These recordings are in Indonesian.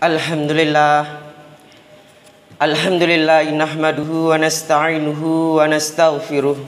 Alhamdulillah. Alhamdulillah nahmaduhu wa nasta'inuhu wa nastaghfiruh.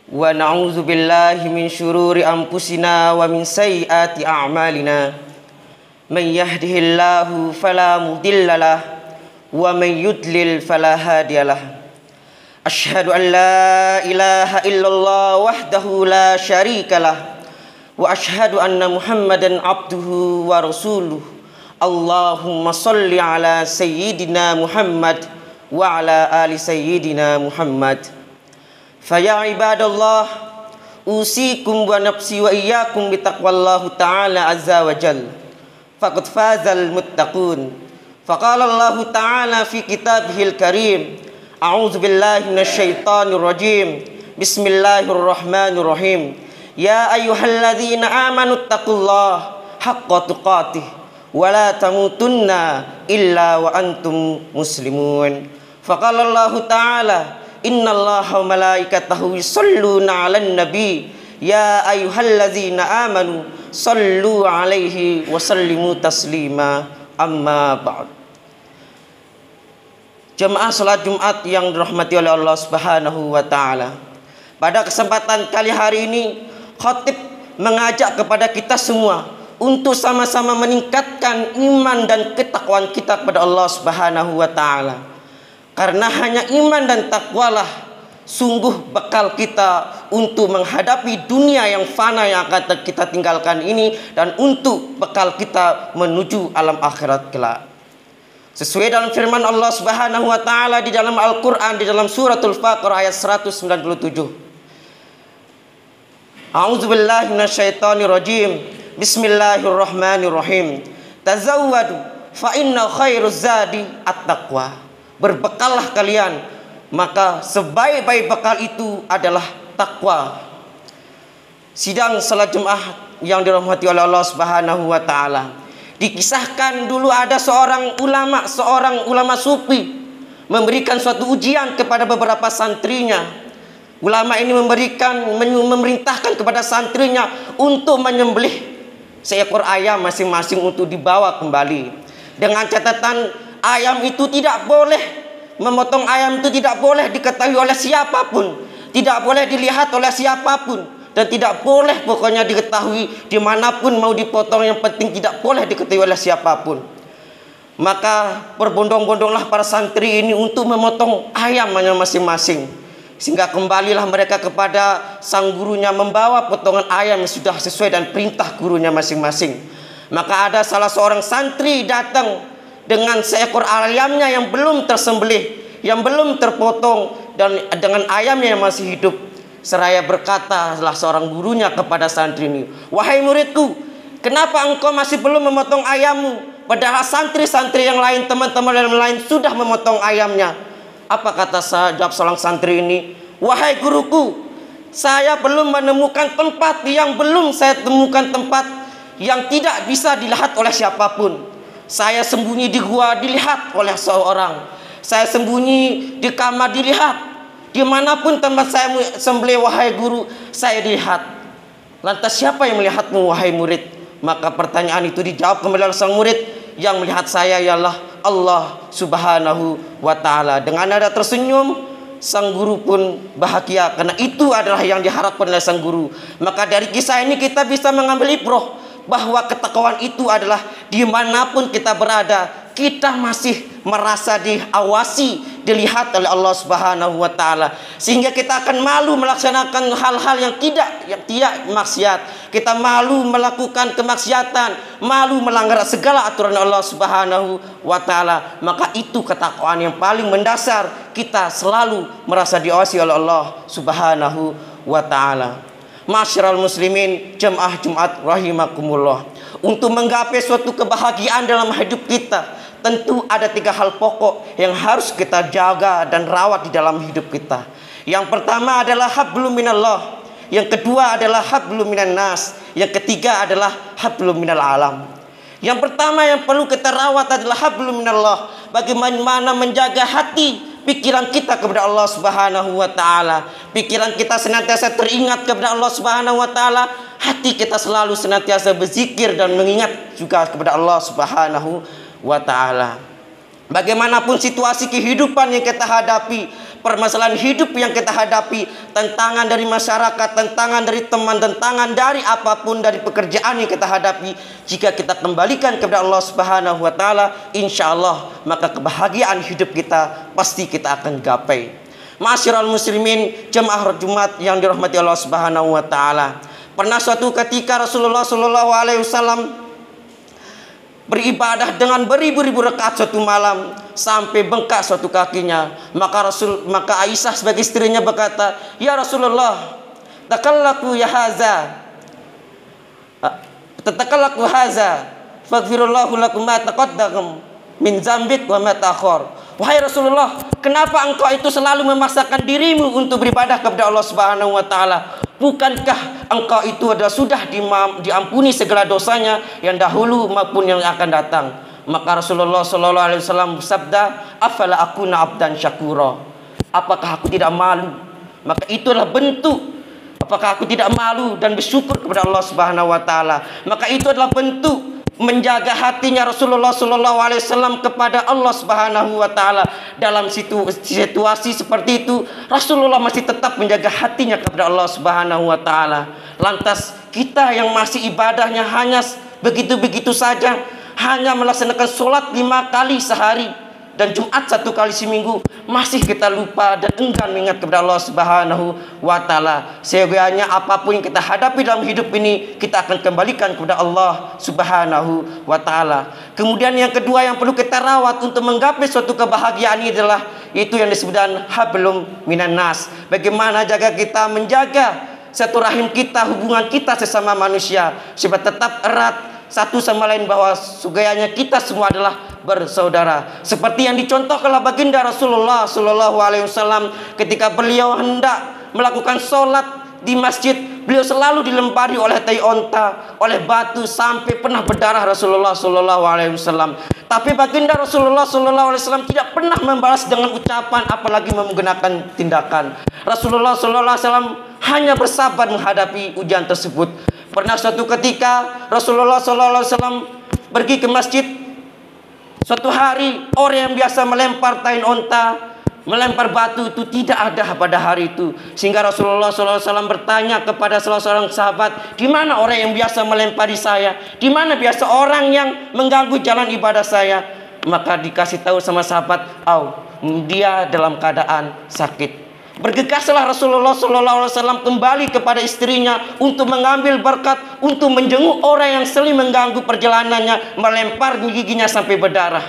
Wa na'udzu billahi min syururi anfusina wa min sayyiati a'malina. Man yahdihillahu fala mudhillalah wa man yudlil fala hadiyalah. Asyhadu an la ilaha illallah wahdahu la syarikalah wa asyhadu anna Muhammadan abduhu wa rasuluh. Allahumma salli ala sayyidina Muhammad wa ala ali sayyidina Muhammad. Faya ibadallah, usikum wa nafsi wa iyyakum bitaqwallahu ta'ala azza wa jal. Faqad fazal muttaqun. Faqala Allah ta'ala fi kitabihil karim, a'udzu billahi minasyaitonir rajim. Bismillahirrahmanirrahim. Ya ayyuhalladzina amanu taqullaha haqqa tuqatih wala tamutunna illa wa antum muslimun. Faqala Allah ta'ala, innallaha wa malaikatahu yusholluna 'alan nabi ya ayyuhallazina amanu shallu 'alaihi wa sallimu taslima. Amma ba'd. Jemaah salat Jumat yang dirahmati oleh Allah Subhanahu wa taala. Pada kesempatan kali hari ini, khatib mengajak kepada kita semua untuk sama-sama meningkatkan iman dan ketakwaan kita kepada Allah Subhanahu wa taala. Karena hanya iman dan takwalah sungguh bekal kita untuk menghadapi dunia yang fana yang akan kita tinggalkan ini, dan untuk bekal kita menuju alam akhirat kelak. Sesuai dalam firman Allah Subhanahu wa taala di dalam Al-Qur'an, di dalam suratul Baqarah ayat 197. A'udzubillahi minasyaitonir rajim. Bismillahirrahmanirrahim. Tazawwadu fa inna khairuz zadi at-taqwa. Berbekallah kalian, maka sebaik-baik bekal itu adalah takwa. Sidang salat Jumat yang dirahmati oleh Allah Subhanahu wa taala. Dikisahkan dulu ada seorang ulama sufi memberikan suatu ujian kepada beberapa santrinya. Ulama ini memerintahkan kepada santrinya untuk menyembelih seekor ayam masing-masing untuk dibawa kembali. Dengan catatan ayam itu tidak boleh, memotong ayam itu tidak boleh diketahui oleh siapapun, tidak boleh dilihat oleh siapapun, dan tidak boleh pokoknya diketahui dimanapun mau dipotong, yang penting tidak boleh diketahui oleh siapapun. Maka berbondong-bondonglah para santri ini untuk memotong ayamnya masing-masing. Sehingga kembalilah mereka kepada sang gurunya membawa potongan ayam yang sudah sesuai dan perintah gurunya masing-masing. Maka ada salah seorang santri datang dengan seekor ayamnya yang belum tersembelih, yang belum terpotong, dan dengan ayamnya yang masih hidup. Seraya berkata salah seorang gurunya kepada santri ini, "Wahai muridku, kenapa engkau masih belum memotong ayammu? Padahal santri-santri yang lain, teman-teman yang lain sudah memotong ayamnya." Apa kata jawab seorang santri ini? "Wahai guruku, saya belum menemukan tempat yang tidak bisa dilihat oleh siapapun. Saya sembunyi di gua dilihat oleh seorang. Saya sembunyi di kamar dilihat. Dimanapun tempat saya sembelih, wahai guru, saya dilihat. Lantas siapa yang melihatmu, wahai murid?" Maka pertanyaan itu dijawab kembali oleh sang murid, "Yang melihat saya ialah Allah Subhanahu wa ta'ala." Dengan nada tersenyum, sang guru pun bahagia, karena itu adalah yang diharapkan oleh sang guru. Maka dari kisah ini kita bisa mengambil ibrah bahwa ketakwaan itu adalah dimanapun kita berada, kita masih merasa diawasi, dilihat oleh Allah Subhanahu wa ta'ala, sehingga kita akan malu melaksanakan hal-hal yang tidak maksiat. Kita malu melakukan kemaksiatan, malu melanggar segala aturan Allah Subhanahu wa ta'ala. Maka itu ketakwaan yang paling mendasar, kita selalu merasa diawasi oleh Allah Subhanahu wa ta'ala. Masyarul muslimin, jemaah Jumat rahimakumullah. Untuk menggapai suatu kebahagiaan dalam hidup kita, tentu ada 3 hal pokok yang harus kita jaga dan rawat di dalam hidup kita. Yang pertama adalah hablum minallah, yang kedua adalah hablum minan nas, yang ketiga adalah hablum minal alam. Yang pertama yang perlu kita rawat adalah hablum minallah, bagaimana menjaga hati, pikiran kita kepada Allah Subhanahu wa taala. Pikiran kita senantiasa teringat kepada Allah Subhanahu wa taala. Hati kita selalu senantiasa berzikir dan mengingat juga kepada Allah Subhanahu wa taala. Bagaimanapun situasi kehidupan yang kita hadapi, permasalahan hidup yang kita hadapi, tantangan dari masyarakat, tantangan dari teman, tantangan dari apapun, dari pekerjaan yang kita hadapi, jika kita kembalikan kepada Allah Subhanahu wa taala, insya Allah maka kebahagiaan hidup kita pasti kita akan gapai. Ma'asyiral muslimin, jemaah Jumat yang dirahmati Allah Subhanahu wa taala. Pernah suatu ketika Rasulullah sallallahu alaihi wasallam beribadah dengan beribu-ribu rakaat suatu malam sampai bengkak suatu kakinya. Maka Aisyah sebagai istrinya berkata, "Ya Rasulullah, takallaku ya haza. Tatakallaku haza. Faghfirullahu lakum ma taqaddam min zambik wa ma ta'akhkhar." Wahai Rasulullah, kenapa engkau itu selalu memaksakan dirimu untuk beribadah kepada Allah Subhanahu wa taala? Bukankah engkau itu sudah diampuni segala dosanya yang dahulu maupun yang akan datang? Maka Rasulullah sallallahu alaihi wasallam bersabda, "Afala akuna abdan syakura?" Apakah aku tidak malu? Maka itulah bentuk, apakah aku tidak malu dan bersyukur kepada Allah Subhanahu wa taala? Maka itu adalah bentuk menjaga hatinya Rasulullah sallallahu alaihi wasallam kepada Allah Subhanahu wa taala. Dalam situasi seperti itu, Rasulullah masih tetap menjaga hatinya kepada Allah Subhanahu wa taala. Lantas kita yang masih ibadahnya hanya begitu-begitu saja, hanya melaksanakan sholat 5 kali sehari dan Jumat 1 kali seminggu, masih kita lupa dan enggan mengingat kepada Allah Subhanahu wa taala. Seyogyanya apapun yang kita hadapi dalam hidup ini, kita akan kembalikan kepada Allah Subhanahu wa taala. Kemudian yang kedua yang perlu kita rawat untuk menggapai suatu kebahagiaan ini adalah itu yang disebutkan hablum minan nas. Bagaimana jaga kita menjaga satu rahim kita, hubungan kita sesama manusia supaya tetap erat satu sama lain, bahwa sugayanya kita semua adalah bersaudara. Seperti yang dicontohkan oleh baginda Rasulullah sallallahu alaihi wasallam ketika beliau hendak melakukan sholat di masjid, beliau selalu dilempari oleh tai onta, oleh batu, sampai pernah berdarah Rasulullah sallallahu alaihi wasallam. Tapi baginda Rasulullah sallallahu alaihi wasallam tidak pernah membalas dengan ucapan, apalagi menggunakan tindakan. Rasulullah sallallahu alaihi wasallam hanya bersabar menghadapi ujian tersebut. Pernah suatu ketika Rasulullah sallallahu alaihi wasallam pergi ke masjid. Suatu hari orang yang biasa melempar tai onta, melempar batu itu tidak ada pada hari itu. Sehingga Rasulullah SAW bertanya kepada salah seorang sahabat, "Di mana orang yang biasa melempari saya? Di mana biasa orang yang mengganggu jalan ibadah saya?" Maka dikasih tahu sama sahabat, dia dalam keadaan sakit." Bergegaslah Rasulullah SAW kembali kepada istrinya untuk mengambil berkat, untuk menjenguk orang yang sering mengganggu perjalanannya, melempar giginya sampai berdarah.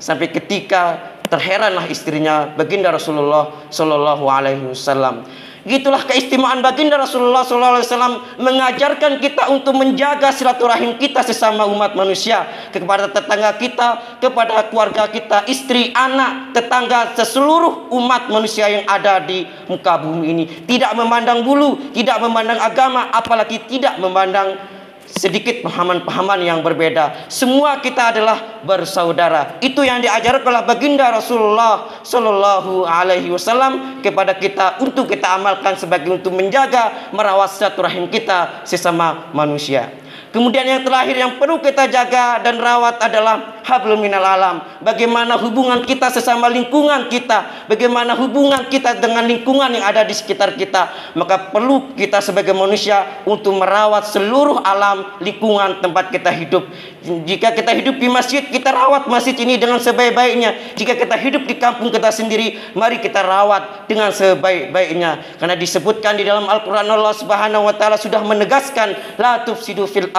Sampai ketika terheranlah istrinya baginda Rasulullah sallallahu alaihi wasallam. Gitulah keistimewaan baginda Rasulullah sallallahu alaihi wasallam mengajarkan kita untuk menjaga silaturahim kita sesama umat manusia, kepada tetangga kita, kepada keluarga kita, istri, anak, tetangga, seluruh umat manusia yang ada di muka bumi ini. Tidak memandang bulu, tidak memandang agama, apalagi tidak memandang sedikit pahaman-pahaman yang berbeda. Semua kita adalah bersaudara. Itu yang diajarkan oleh baginda Rasulullah sallallahu alaihi wasallam kepada kita untuk kita amalkan sebagai untuk menjaga, merawat silaturahim kita sesama manusia. Kemudian yang terakhir yang perlu kita jaga dan rawat adalah hablum minal alam. Bagaimana hubungan kita sesama lingkungan kita, bagaimana hubungan kita dengan lingkungan yang ada di sekitar kita. Maka perlu kita sebagai manusia untuk merawat seluruh alam lingkungan tempat kita hidup. Jika kita hidup di masjid, kita rawat masjid ini dengan sebaik-baiknya. Jika kita hidup di kampung kita sendiri, mari kita rawat dengan sebaik-baiknya. Karena disebutkan di dalam Al-Quran, Allah Subhanahu wa taala sudah menegaskan, la tufsidu fil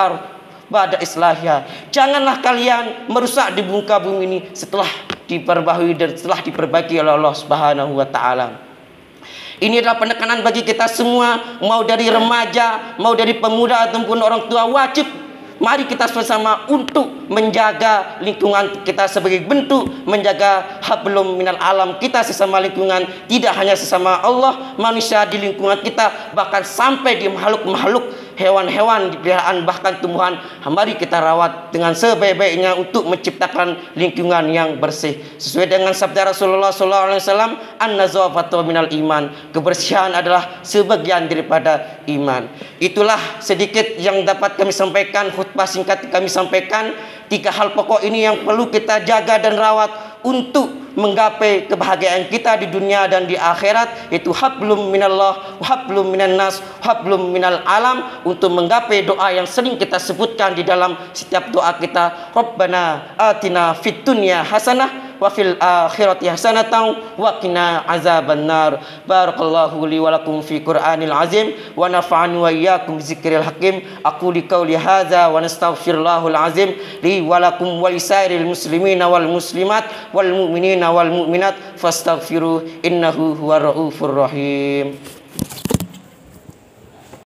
ba'da islahnya. Janganlah kalian merusak di muka bumi ini setelah diperbaharui dan setelah diperbaiki oleh Allah Subhanahu wa taala. Ini adalah penekanan bagi kita semua, mau dari remaja, mau dari pemuda ataupun orang tua, wajib mari kita bersama untuk menjaga lingkungan kita sebagai bentuk menjaga hablum minal alam kita sesama lingkungan. Tidak hanya sesama Allah, manusia di lingkungan kita, bahkan sampai di makhluk-makhluk hewan-hewan peliharaan bahkan tumbuhan, mari kita rawat dengan sebaik-baiknya untuk menciptakan lingkungan yang bersih sesuai dengan sabda Rasulullah SAW, an-nazafatu minal iman, kebersihan adalah sebagian daripada iman. Itulah sedikit yang dapat kami sampaikan, khutbah singkat kami sampaikan. 3 hal pokok ini yang perlu kita jaga dan rawat untuk menggapai kebahagiaan kita di dunia dan di akhirat, yaitu hablum minallah wa hablum minan nas, hablum minal alam, untuk menggapai doa yang sering kita sebutkan di dalam setiap doa kita. Rabbana atina fid dunya hasanah wa fil akhirati hasanatan wa qina azabannar. Barakallahu li wa lakum fi Qur'anil azim wa nafa'ani wa iyyakum bizikril hakim. Aqulu qawli hadza wa nastaghfirullahal azim li wa lakum wa lisairil muslimina wal muslimat wal mu'minina wal mu'minat fastaghfiru innahu huwar raufur rahim.